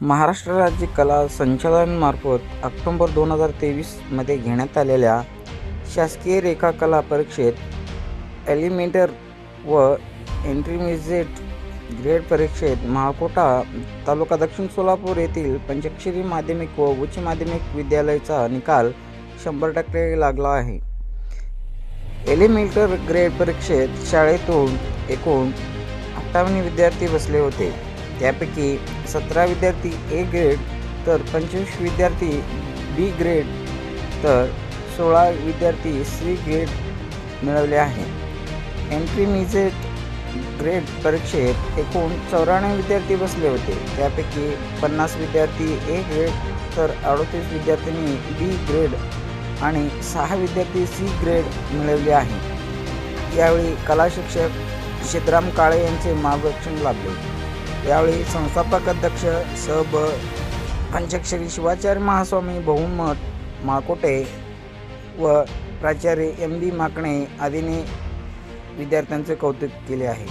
महाराष्ट्र राज्य कला संचालनामार्फत ऑक्टोबर 2023 घेण्यात आलेल्या शासकीय रेखाकला परीक्षेत एलिमेंटर व इंटरमिजिएट ग्रेड परीक्षेत महाकोटा तालुका दक्षिण सोलापूर येथील पंचाक्षरी माध्यमिक व उच्च माध्यमिक विद्यालयाचा निकाल 100% लागला आहे. एलिमेंटर ग्रेड परीक्षेत शाळेतून एकूण 58 विद्यार्थी बसले होते. त्यापैकी 17 विद्यार्थी ए ग्रेड तर 25 विद्यार्थी बी ग्रेड तर 16 विद्यार्थी सी ग्रेड मिळवले आहे. इंटरमिजिएट ग्रेड परीक्षेत एकूण 94 विद्यार्थी बसले होते. त्यापैकी 50 विद्यार्थी ए ग्रेड तर 38 विद्यार्थ्यांनी बी ग्रेड आणि 6 विद्यार्थी सी ग्रेड मिळवले आहे. यावेळी कला शिक्षक सिद्धराम काळे यांचे मार्गदर्शन लाभले. यावेळी संस्थापक अध्यक्ष पंचाक्षरी शिवाचार्य महास्वामी बहुमठ माळकोटे व प्राचार्य MB माकणे आदींनी विद्यार्थ्यांचे कौतुक केले आहे.